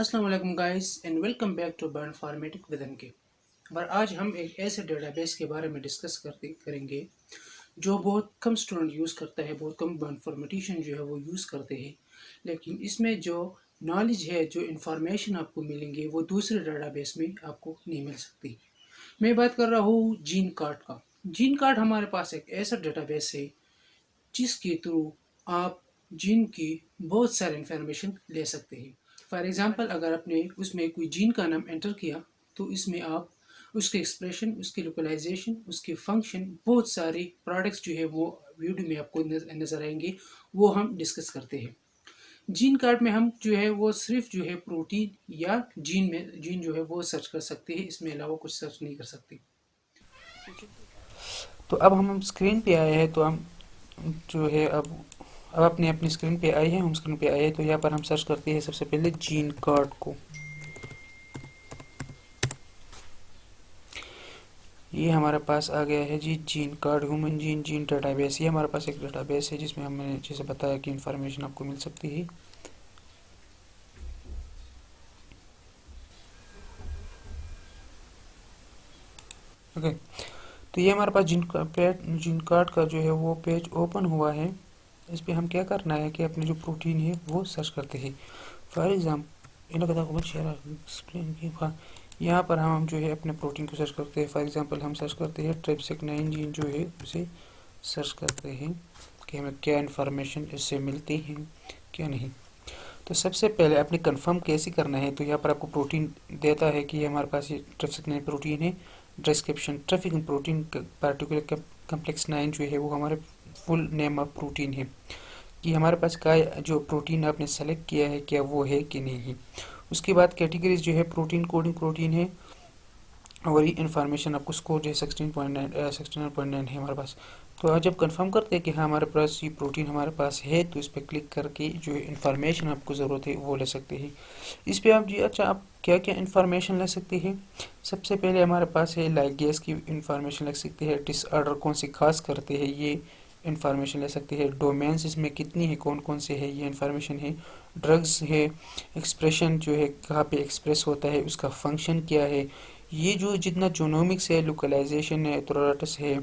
अस्सलाम वालेकुम guys and welcome back to bioinformatic with NK. और आज हम एक ऐसे डेटाबेस के बारे में डिस्कस करेंगे जो बहुत कम स्टूडेंट यूज़ करता है, बहुत कम बायोइन्फॉर्मेटिशियन जो है वो यूज़ करते हैं। लेकिन इसमें जो नॉलेज है, जो इन्फॉर्मेशन आपको मिलेंगे वो दूसरे डेटाबेस में आपको नहीं मिल सकती। मैं बात कर रहा हूँ जीन कार्ड का। जीन कार्ड हमारे पास एक ऐसा डेटाबेस है जिसके थ्रू आप जीन की बहुत सारी इन्फॉर्मेशन ले सकते हैं। फॉर एग्ज़ाम्पल, अगर आपने उसमें कोई जीन का नाम एंटर किया तो इसमें आप उसके एक्सप्रेशन, उसकी लोकलाइजेशन, उसके फंक्शन, बहुत सारे प्रोडक्ट्स जो है वो वीडियो में आपको नज़र आएंगे। वो हम डिस्कस करते हैं। जीन कार्ड में हम जो है वो सिर्फ जो है प्रोटीन या जीन जो है वो सर्च कर सकते हैं, इसमें अलावा कुछ सर्च नहीं कर सकते। तो अब हम स्क्रीन पे आए हैं। तो हम जो है अब अपनी अपनी स्क्रीन पे आए हैं, होम स्क्रीन पे आए हैं। तो यहाँ पर हम सर्च करते हैं सबसे पहले जीन कार्ड को। ये हमारे पास आ गया है जी, gene card human gene database. ये हमारे पास एक डेटाबेस है जिसमें हमने जैसे बताया कि इंफॉर्मेशन आपको मिल सकती है। ओके, तो ये हमारे पास जीन कार्ड का जो है वो पेज ओपन हुआ है। इस पे हम क्या करना है कि अपने जो प्रोटीन है वो सर्च करते हैं। फॉर एग्जाम्पल यहाँ पर हम जो है अपने प्रोटीन को सर्च करते हैं। फॉर एग्जांपल हम सर्च करते हैं ट्रिप्सिक 9 जीन जो है उसे सर्च करते हैं कि हमें क्या इन्फॉर्मेशन इससे मिलती है क्या नहीं। तो सबसे पहले आपने कंफर्म कैसे करना है। तो यहाँ पर आपको प्रोटीन देता है कि हमारे पास ये ट्रिप्सिक 9 प्रोटीन है। Description trafficking protein particular complex 9 जो है वो हमारे फुल नेम ऑफ प्रोटीन है कि हमारे पास का जो प्रोटीन आपने सेलेक्ट किया है क्या वो है कि नहीं है। उसके बाद कैटेगरीज जो है प्रोटीन कोडिंग प्रोटीन है और ये इन्फॉर्मेशन आपको स्कोर जो है 16.9 है हमारे पास। तो आज जब कंफर्म करते हैं कि हाँ हमारे पास ये प्रोटीन हमारे पास है, तो इस पर क्लिक करके जो इन्फॉर्मेशन आपको ज़रूरत है वो ले सकते हैं। इस पे आप जी अच्छा आप क्या क्या इन्फॉर्मेशन ले सकते हैं। सबसे पहले हमारे पास है लाइगेज की इन्फॉर्मेशन ले सकते हैं। डिसऑर्डर कौन से खास करते हैं ये इन्फॉर्मेशन ले सकते हैं। डोमेन्स इसमें कितनी है, कौन कौन से है ये इन्फॉर्मेशन है। ड्रग्स है, एक्सप्रेशन जो है कहाँ पे एक्सप्रेस होता है, उसका फंक्शन क्या है। ये जो जितना जोनोमिक्स है, लोकलाइजेशन है, थोराटस है,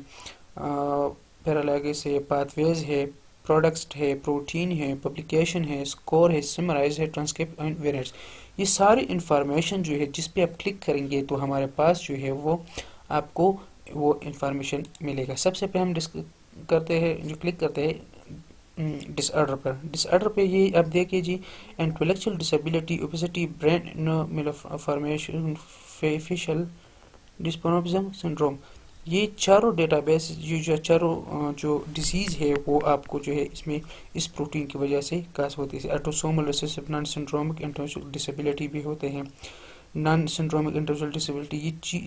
पैरालाइगस है, पाथवेज है, प्रोडक्ट्स है, प्रोटीन है, पब्लिकेशन है, स्कोर है, समराइज है, ट्रांसक्रिप्ट एंड वेरिएंट्स। ये सारी इन्फॉर्मेशन जो है जिस पे आप क्लिक करेंगे तो हमारे पास जो है वो आपको वो इन्फॉर्मेशन मिलेगा। सबसे पहले हम करते हैं जो क्लिक करते हैं डिसऑर्डर पर। डिसऑर्डर पे ये आप देखिए जी, intellectual disability, obesity, brain malformation, facial dysmorphism syndrome. ये चारों डेटाबेस ये जो चारों जो डिजीज़ है वो आपको जो है इसमें इस प्रोटीन की वजह से काज होती है। Autosomal recessive non syndromic intellectual disability भी होते हैं। नॉन सिंड्रोमिक इंटेलेक्चुअल डिसेबिलिटी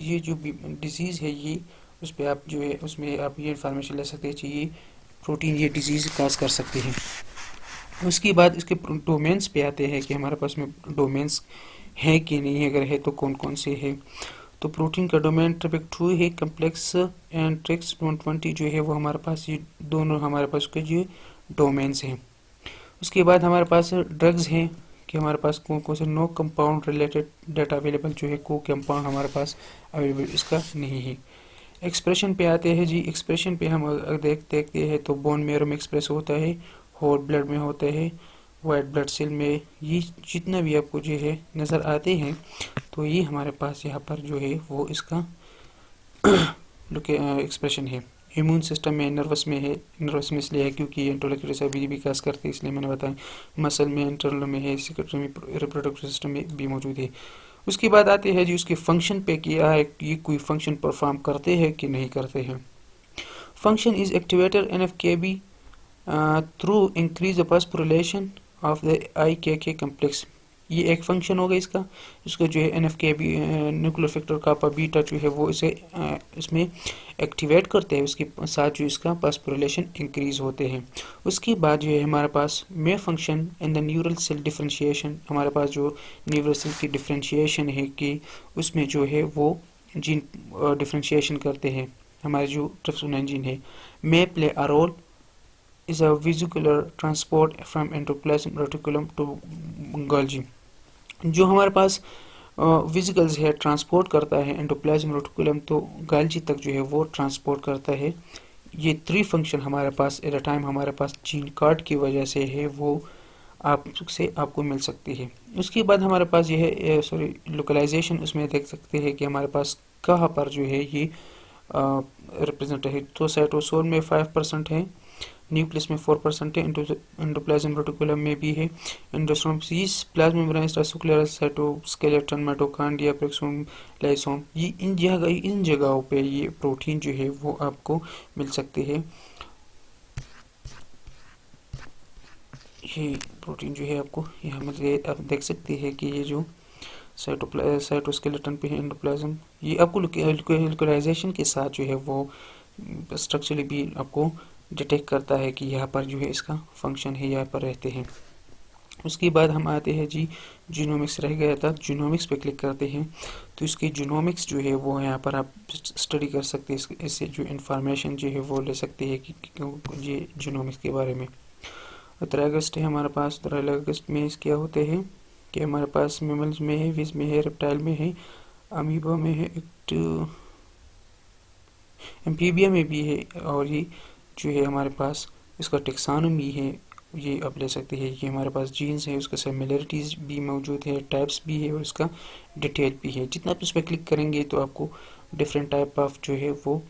ये जो डिजीज़ है ये उस पर आप जो है उसमें आप ये इन्फॉर्मेशन ले सकते हैं चाहिए प्रोटीन ये डिजीज़ काज कर सकते हैं। उसके बाद इसके डोमेन्स पे आते हैं कि हमारे पास में डोमेन्स है कि नहीं, अगर है तो कौन कौन से है। तो प्रोटीन का डोमेन ट्रिपिक 2 है। कम्प्लेक्स एंड ट्रिक्स 120 जो है वो हमारे पास ये दोनों हमारे पास के जो डोमेन्स हैं। उसके बाद हमारे पास ड्रग्स हैं कि हमारे पास कौन कौन से no compound related data available जो है को कंपाउंड हमारे पास अवेलेबल इसका नहीं है। एक्सप्रेशन पे आते हैं जी। एक्सप्रेशन पे हम देखते हैं तो बोन मेरो में एक्सप्रेस होता है, होल ब्लड में होता है, वाइट ब्लड सेल में। ये जितना भी आपको जो है नज़र आते हैं तो ये हमारे पास यहाँ पर जो है वो इसका एक्सप्रेशन है। इम्यून सिस्टम में नर्वस में है, नर्वस में इसलिए है क्योंकि इंटेलेक्चुअल डिसेबिलिटी भी विकास करते हैं इसलिए मैंने बताया। मसल में, इंटरनल में है, सेक्रेटरी में, रिप्रोडक्टिव सिस्टम में भी मौजूद है। उसके बाद आते हैं जी उसके फंक्शन पे कि ये कोई फंक्शन परफॉर्म करते हैं कि नहीं करते हैं। Function is activator NF-κB through increase the phosphorylation of the IKK complex. ये एक फंक्शन होगा इसका जो है NF-κB न्यूक्लियर फैक्टर कापा बीटा जो है वो इसे इसमें एक्टिवेट करते हैं। उसके साथ जो इसका फॉस्फोरिलेशन इंक्रीज होते हैं। उसके बाद जो है हमारे पास may function in the neural cell differentiation. हमारे पास जो न्यूरल सेल की डिफरेंशिएशन है कि उसमें जो है वो जीन डिफरेंशिएशन करते हैं। हमारे जो ट्रिप्सिन जीन है may play a role is a vesicular transport from endoplasmic reticulum to Golgi। जो हमारे पास विजिकल्स है ट्रांसपोर्ट करता है एंडोप्लाज्म रेटिकुलम तो गाल्जी तक जो है वो ट्रांसपोर्ट करता है। ये 3 फंक्शन हमारे पास एट अ टाइम हमारे पास जीन कार्ड की वजह से है वो आपको मिल सकती है। उसके बाद हमारे पास ये है सॉरी लोकलाइजेशन, उसमें देख सकते हैं कि हमारे पास कहाँ पर जो है ये रिप्रेजेंट है। तो साइटोसोल में 5% है, न्यूक्लियस में 4% है, एंडोप्लाज्म रेटिकुलम में भी है, endosome cis plasma membrane reticular cytoskeleton mitochondria peroxisome lysosome ये इन जगहों पे ये प्रोटीन जो है वो आपको मिल सकते हैं। ये प्रोटीन जो है आपको यहाँ मतलब आप देख सकते हैं कि ये जो साइटोस्केलेटन पे है एंडोप्लाज्म, ये आपको लोकलाइजेशन के साथ जो है वो स्ट्रक्चरली भी आपको डिटेक्ट करता है कि यहाँ पर जो है इसका फंक्शन है, यहाँ पर रहते हैं। उसके बाद हम आते हैं जी, जीनोमिक्स रह गया था, जीनोमिक्स पे क्लिक करते हैं तो इसकी जीनोमिक्स जो है वो यहाँ पर आप स्टडी कर सकते हैं, इससे जो इंफॉर्मेशन जो है वो ले सकते हैं कि ये जीनोमिक्स के बारे में। 13 अगस्त है हमारे पास, 13 अगस्त में क्या होते हैं कि हमारे पास मेमल्स में है, फिश में है, रेप्टाइल में है, अमीबा में है, एम्फीबिया में भी है, और ये जो है हमारे पास इसका टेक्सानोमी है, ये आप ले सकते हैं। ये हमारे पास जीन्स है, उसका सिमिलरिटीज़ भी मौजूद है, टाइप्स भी है और उसका डिटेल भी है। जितना आप उस पर क्लिक करेंगे तो आपको डिफरेंट टाइप ऑफ जो है वो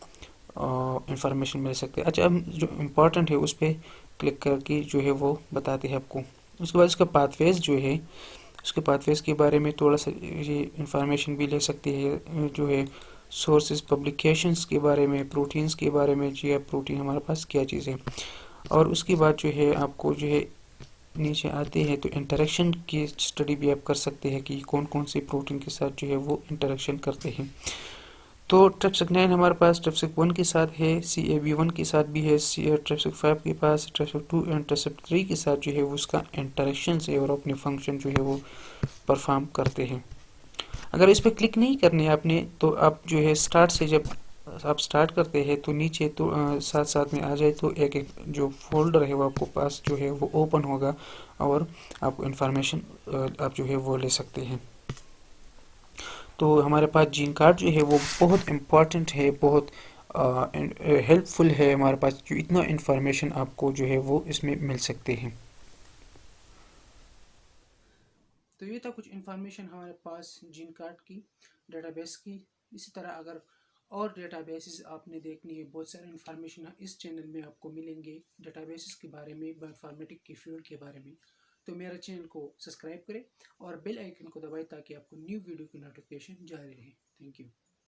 इंफॉर्मेशन मिल सकते हैं। अच्छा, अब जो इम्पोर्टेंट है उस पर क्लिक करके जो है वो बताते हैं आपको। उसके बाद इसका पाथवेज जो है, उसके पाथवेज के बारे में थोड़ा सा ये इंफॉर्मेशन भी ले सकते हैं, जो है सोर्सेज पब्लिकेशंस के बारे में, प्रोटीन्स के बारे में, जी प्रोटीन हमारे पास क्या चीज़ है। और उसके बाद जो है आपको जो है नीचे आते हैं तो इंटरेक्शन की स्टडी भी आप कर सकते हैं कि कौन कौन से प्रोटीन के साथ जो है वो इंटरेक्शन करते हैं। तो ट्रिप्सिक 9 हमारे पास ट्रिप्सिक 1 के साथ है, CAB1 के साथ भी है, ट्रिप्सिक 5 के पास, ट्रिप्सिक 2 एंड ट्रिप्सिक 3 के साथ जो है वो उसका इंटरेक्शन से और अपने फंक्शन जो है वो परफॉर्म करते हैं। अगर इस पर क्लिक नहीं करने आपने तो आप जो है स्टार्ट से जब आप स्टार्ट करते हैं तो नीचे तो साथ साथ में आ जाए तो एक एक जो फोल्डर है वो आपको पास जो है वो ओपन होगा और आपको इन्फॉर्मेशन आप जो है वो ले सकते हैं। तो हमारे पास जीन कार्ड जो है वो बहुत इम्पॉर्टेंट है, बहुत हेल्पफुल है हमारे पास, जो इतना इन्फॉर्मेशन आपको जो है वो इसमें मिल सकते हैं। तो ये था कुछ इन्फॉर्मेशन हमारे पास जीन कार्ड की, डेटाबेस की। इसी तरह अगर और डेटाबेसेस आपने देखनी है, बहुत सारे इन्फॉर्मेशन इस चैनल में आपको मिलेंगे डेटाबेसेस के बारे में, बायोइन्फॉर्मेटिक की फील्ड के बारे में। तो मेरा चैनल को सब्सक्राइब करें और बेल आइकन को दबाएं ताकि आपको न्यू वीडियो की नोटिफिकेशन जारी रहे। Thank you.